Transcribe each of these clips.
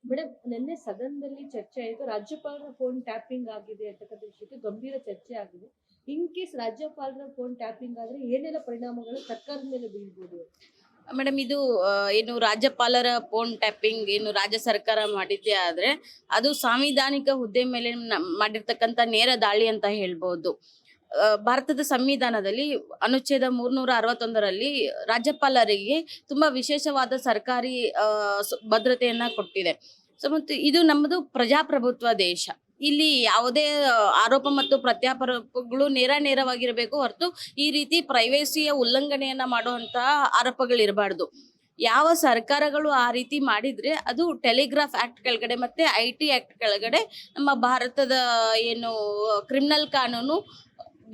Madam ನಿನ್ನೆ ಸದನದಲ್ಲಿ ಚರ್ಚೆ ಆಯಿತು. ರಾಜ್ಯಪಾಲರ ಫೋನ್ ಟ್ಯಾಪಿಂಗ್ ಆಗಿದೆ ಅಂತಕ್ಕಂಥ ವಿಷಯಕ್ಕೆ ಗಂಭೀರ ಚರ್ಚೆ ಆಗಿದೆ. ಇನ್ ಕೇಸ್ ರಾಜ್ಯಪಾಲರ ಫೋನ್ ಟ್ಯಾಪಿಂಗ್ ಆದ್ರೆ ಏನೆಲ್ಲ ಪರಿಣಾಮಗಳು ಸರ್ಕಾರದ ಮೇಲೆ ಬೀಳ್ಬೋದು? ಮೇಡಮ್ ಇದು ಏನು ರಾಜ್ಯಪಾಲರ ಫೋನ್ ಟ್ಯಾಪಿಂಗ್ ಏನು ರಾಜ್ಯ ಸರ್ಕಾರ ಮಾಡಿದ್ದೇ ಆದ್ರೆ ಅದು ಸಾಂವಿಧಾನಿಕ ಹುದ್ದೆ ಮೇಲೆ ಮಾಡಿರ್ತಕ್ಕಂಥ ನೇರ ದಾಳಿ ಅಂತ ಹೇಳ್ಬೋದು. ಭಾರತದ ಸಂವಿಧಾನದಲ್ಲಿ ಅನುಚ್ಛೇದ 361ರಲ್ಲಿ ರಾಜ್ಯಪಾಲರಿಗೆ ತುಂಬಾ ವಿಶೇಷವಾದ ಸರ್ಕಾರಿ ಭದ್ರತೆಯನ್ನ ಕೊಟ್ಟಿದೆ. ಸೊ ಮತ್ತು ಇದು ನಮ್ಮದು ಪ್ರಜಾಪ್ರಭುತ್ವ ದೇಶ. ಇಲ್ಲಿ ಯಾವುದೇ ಆರೋಪ ಮತ್ತು ಪ್ರತ್ಯಾರೋಪಗಳು ನೇರವಾಗಿರಬೇಕು ಹೊರತು ಈ ರೀತಿ ಪ್ರೈವೇಸಿಯ ಉಲ್ಲಂಘನೆಯನ್ನ ಮಾಡುವಂತಹ ಆರೋಪಗಳಿರಬಾರ್ದು. ಯಾವ ಸರ್ಕಾರಗಳು ಆ ರೀತಿ ಮಾಡಿದ್ರೆ ಅದು ಟೆಲಿಗ್ರಾಫ್ ಆಕ್ಟ್ ಕೆಳಗಡೆ ಮತ್ತೆ IT ಆಕ್ಟ್ ಕೆಳಗಡೆ ನಮ್ಮ ಭಾರತದ ಏನು ಕ್ರಿಮಿನಲ್ ಕಾನೂನು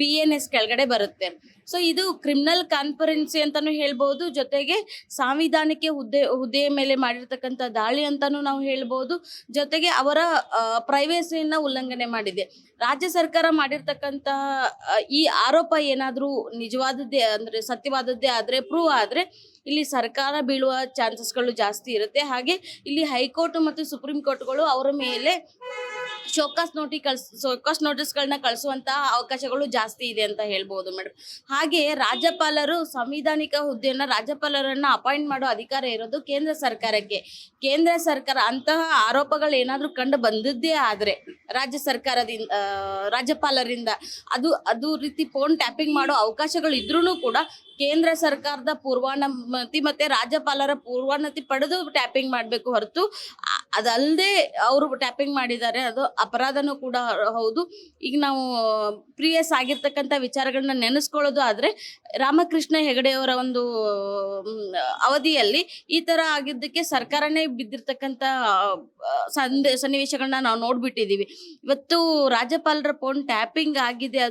BNS ಕೆಳಗಡೆ ಬರುತ್ತೆ. ಸೊ ಇದು ಕ್ರಿಮಿನಲ್ ಕಾನ್ಫರೆನ್ಸಿ ಅಂತಾನು ಹೇಳ್ಬೋದು, ಜೊತೆಗೆ ಸಾಂವಿಧಾನಿಕ ಹುದ್ದೆಯ ಮೇಲೆ ಮಾಡಿರ್ತಕ್ಕಂಥ ದಾಳಿ ಅಂತಾನು ನಾವು ಹೇಳ್ಬೋದು. ಜೊತೆಗೆ ಅವರ ಪ್ರೈವೇಸಿಯನ್ನ ಉಲ್ಲಂಘನೆ ಮಾಡಿದೆ. ರಾಜ್ಯ ಸರ್ಕಾರ ಮಾಡಿರ್ತಕ್ಕಂಥ ಈ ಆರೋಪ ಏನಾದ್ರೂ ನಿಜವಾದದ್ದೇ ಅಂದ್ರೆ ಸತ್ಯವಾದದ್ದೇ ಆದ್ರೆ ಪ್ರೂವ್ ಆದ್ರೆ ಇಲ್ಲಿ ಸರ್ಕಾರ ಬೀಳುವ ಚಾನ್ಸಸ್ಗಳು ಜಾಸ್ತಿ ಇರುತ್ತೆ. ಹಾಗೆ ಇಲ್ಲಿ ಹೈಕೋರ್ಟ್ ಮತ್ತು ಸುಪ್ರೀಂ ಕೋರ್ಟ್ಗಳು ಅವರ ಮೇಲೆ ಶೋಕಾಸ್ ನೋಟಿಸ್ಗಳನ್ನ ಕಳಿಸುವಂತಹ ಅವಕಾಶಗಳು ಜಾಸ್ತಿ ಇದೆ ಅಂತ ಹೇಳ್ಬೋದು ಮೇಡಮ್. ಹಾಗೆ ರಾಜ್ಯಪಾಲರು ಸಂವಿಧಾನಿಕ ಹುದ್ದೆಯನ್ನ ರಾಜ್ಯಪಾಲರನ್ನ ಅಪಾಯಿಂಟ್ ಮಾಡೋ ಅಧಿಕಾರ ಇರೋದು ಕೇಂದ್ರ ಸರ್ಕಾರಕ್ಕೆ. ಕೇಂದ್ರ ಸರ್ಕಾರ ಅಂತಹ ಆರೋಪಗಳು ಏನಾದ್ರೂ ಕಂಡು ಬಂದದ್ದೇ ಆದ್ರೆ ರಾಜ್ಯಪಾಲರಿಂದ ಅದು ರೀತಿ ಫೋನ್ ಟ್ಯಾಪಿಂಗ್ ಮಾಡೋ ಅವಕಾಶಗಳು ಇದ್ರೂ ಕೂಡ ಕೇಂದ್ರ ಸರ್ಕಾರದ ಪೂರ್ವಾನುಮತಿ ಮತ್ತೆ ರಾಜ್ಯಪಾಲರ ಪೂರ್ವಾನುಮತಿ ಪಡೆದು ಟ್ಯಾಪಿಂಗ್ ಮಾಡಬೇಕು ಹೊರತು ಅದಲ್ಲದೆ ಅವರು ಟ್ಯಾಪಿಂಗ್ ಮಾಡಿದ್ದಾರೆ ಅದು ಅಪರಾಧನೂ ಕೂಡ ಹೌದು. ಈಗ ನಾವು ಪ್ರಿಯಸ್ ಆಗಿರ್ತಕ್ಕಂಥ ವಿಚಾರಗಳನ್ನ ನೆನೆಸ್ಕೊಳ್ಳೋದು ಆದ್ರೆ ರಾಮಕೃಷ್ಣ ಹೆಗಡೆಯವರ ಒಂದು ಅವಧಿಯಲ್ಲಿ ಈ ತರ ಆಗಿದ್ದಕ್ಕೆ ಸರ್ಕಾರನೇ ಬಿದ್ದಿರ್ತಕ್ಕಂಥ ಸನ್ನಿವೇಶಗಳನ್ನ ನಾವು ನೋಡ್ಬಿಟ್ಟಿದೀವಿ. ಇವತ್ತು ರಾಜ್ಯಪಾಲರ ಫೋನ್ ಟ್ಯಾಪಿಂಗ್ ಆಗಿದೆ,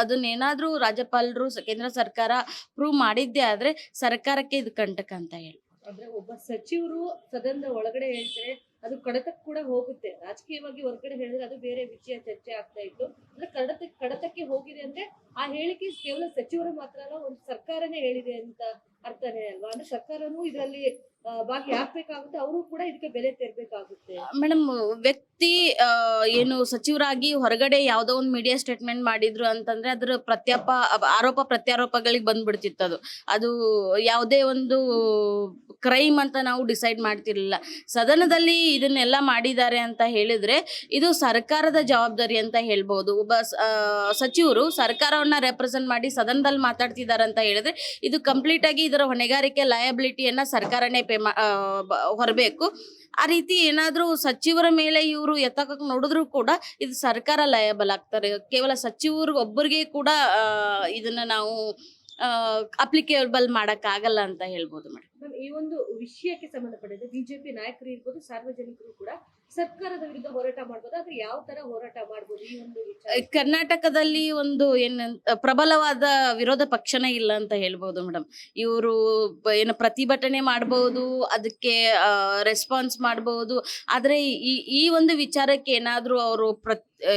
ಅದನ್ನೇನಾದ್ರೂ ರಾಜ್ಯಪಾಲರು ಕೇಂದ್ರ ಸರ್ಕಾರ ಪ್ರೂವ್ ಮಾಡಿದ್ದೇ ಆದ್ರೆ ಸರ್ಕಾರಕ್ಕೆ ಇದು ಕಂಟಕ ಅಂತ ಹೇಳಿ. ಅಂದ್ರೆ ಒಬ್ಬ ಸಚಿವರು ಸದನದ ಒಳಗಡೆ ಹೇಳ್ತಾರೆ, ಅದು ಕಡತಕ್ಕೆ ಕೂಡ ಹೋಗುತ್ತೆ. ರಾಜಕೀಯವಾಗಿ ಹೊರಗಡೆ ಹೇಳಿದ್ರೆ ಅದು ಬೇರೆ ವಿಷಯ ಚರ್ಚೆ ಆಗ್ತಾ ಇತ್ತು. ಅಂದ್ರೆ ಕಡತಕ್ಕೆ ಹೋಗಿದೆ ಅಂದ್ರೆ ಆ ಹೇಳಿಕೆ ಕೇವಲ ಸಚಿವರು ಮಾತ್ರ ಅಲ್ಲ, ಒಂದು ಸರ್ಕಾರನೇ ಹೇಳಿದೆ ಅಂತ ಅರ್ಥನೇ ಅಲ್ವಾ? ಅಂದ್ರೆ ಸರ್ಕಾರನೂ ಇದರಲ್ಲಿ ಭಾಗಿ ಹಾಕ್ಬೇಕಾಗುತ್ತೆ, ಅವರು ಕೂಡ ಇದಕ್ಕೆ ಬೆಲೆ ತೆರಬೇಕಾಗುತ್ತೆ. ಮೇಡಮ್, ವ್ಯಕ್ತಿ ಏನು ಸಚಿವರಾಗಿ ಹೊರಗಡೆ ಯಾವ್ದೋ ಒಂದು ಮೀಡಿಯಾ ಸ್ಟೇಟ್ಮೆಂಟ್ ಮಾಡಿದ್ರು ಅಂತಂದ್ರೆ ಅದ್ರ ಆರೋಪ ಪ್ರತ್ಯಾರೋಪಗಳಿಗೆ ಬಂದ್ಬಿಡ್ತಿತ್ತು. ಅದು ಯಾವುದೇ ಒಂದು ಕ್ರೈಮ್ ಅಂತ ನಾವು ಡಿಸೈಡ್ ಮಾಡ್ತಿರ್ಲಿಲ್ಲ. ಸದನದಲ್ಲಿ ಇದನ್ನೆಲ್ಲ ಮಾಡಿದ್ದಾರೆ ಅಂತ ಹೇಳಿದ್ರೆ ಇದು ಸರ್ಕಾರದ ಜವಾಬ್ದಾರಿ ಅಂತ ಹೇಳ್ಬೋದು. ಒಬ್ಬ ಸಚಿವರು ಸರ್ಕಾರವನ್ನ ರೆಪ್ರೆಸೆಂಟ್ ಮಾಡಿ ಸದನದಲ್ಲಿ ಮಾತಾಡ್ತಿದ್ದಾರೆ ಅಂತ ಹೇಳಿದ್ರೆ ಇದು ಕಂಪ್ಲೀಟ್ ಆಗಿ ಇದರ ಹೊಣೆಗಾರಿಕೆ ಲಯಬಿಲಿಟಿಯನ್ನ ಸರ್ಕಾರನೇ ಹೊರಬೇಕು. ಆ ರೀತಿ ಏನಾದ್ರೂ ಸಚಿವರ ಮೇಲೆ ಇವರು ಎತ್ತಕಕ್ಕೆ ನೋಡಿದ್ರು ಕೂಡ ಇದು ಸರ್ಕಾರ ಲಯಬಲ್ ಆಗ್ತಾರೆ. ಕೇವಲ ಸಚಿವರು ಒಬ್ಬರಿಗೆ ಕೂಡ ಇದನ್ನ ನಾವು ಅಪ್ಲಿಕೇಬಲ್ ಮಾಡಕ್ ಆಗಲ್ಲ ಅಂತ ಹೇಳ್ಬೋದು ಮೇಡಮ್. ಈ ಒಂದು ವಿಷಯಕ್ಕೆ ಸಂಬಂಧಪಟ್ಟಿದೆ ಬಿಜೆಪಿ ನಾಯಕರು ಇರ್ಬೋದು, ಸಾರ್ವಜನಿಕರು ಕೂಡ ಸರ್ಕಾರದ ವಿರುದ್ಧ ಹೋರಾಟ ಮಾಡ್ಬೋದು. ಆದ್ರೆ ಯಾವ ತರ ಹೋರಾಟ ಮಾಡ್ಬೋದು ಈ ಒಂದು ವಿಚಾರ? ಕರ್ನಾಟಕದಲ್ಲಿ ಒಂದು ಪ್ರಬಲವಾದ ವಿರೋಧ ಪಕ್ಷನೇ ಇಲ್ಲ ಅಂತ ಹೇಳ್ಬೋದು ಮೇಡಮ್. ಇವರು ಏನು ಪ್ರತಿಭಟನೆ ಮಾಡಬಹುದು, ಅದಕ್ಕೆ ರೆಸ್ಪಾನ್ಸ್ ಮಾಡಬಹುದು. ಆದ್ರೆ ಈ ಒಂದು ವಿಚಾರಕ್ಕೆ ಏನಾದ್ರೂ ಅವರು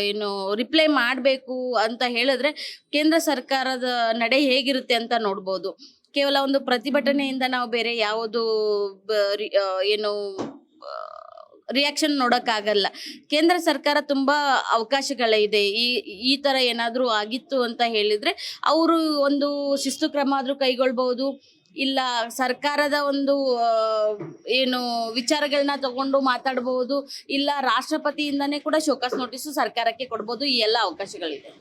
ಏನು ರಿಪ್ಲೈ ಮಾಡಬೇಕು ಅಂತ ಹೇಳಿದ್ರೆ ಕೇಂದ್ರ ಸರ್ಕಾರದ ನಡೆ ಹೇಗಿರುತ್ತೆ ಅಂತ ನೋಡ್ಬೋದು. ಕೇವಲ ಒಂದು ಪ್ರತಿಭಟನೆಯಿಂದ ನಾವು ಬೇರೆ ಯಾವುದು ಏನು ರಿಯಾಕ್ಷನ್ ನೋಡಕ್ಕಾಗಲ್ಲ. ಕೇಂದ್ರ ಸರ್ಕಾರ ತುಂಬಾ ಅವಕಾಶಗಳಿದೆ. ಈ ತರ ಏನಾದ್ರೂ ಆಗಿತ್ತು ಅಂತ ಹೇಳಿದ್ರೆ ಅವರು ಒಂದು ಶಿಸ್ತು ಕ್ರಮ ಆದ್ರೂ ಕೈಗೊಳ್ಬಹುದು, ಇಲ್ಲ ಸರ್ಕಾರದ ಒಂದು ಏನು ವಿಚಾರಗಳನ್ನ ತಗೊಂಡು ಮಾತಾಡಬಹುದು, ಇಲ್ಲ ರಾಷ್ಟ್ರಪತಿಯಿಂದನೇ ಕೂಡ ಶೋಕಾಸ್ ನೋಟಿಸ್ ಸರ್ಕಾರಕ್ಕೆ ಕೊಡ್ಬೋದು. ಈ ಎಲ್ಲ ಅವಕಾಶಗಳಿದೆ.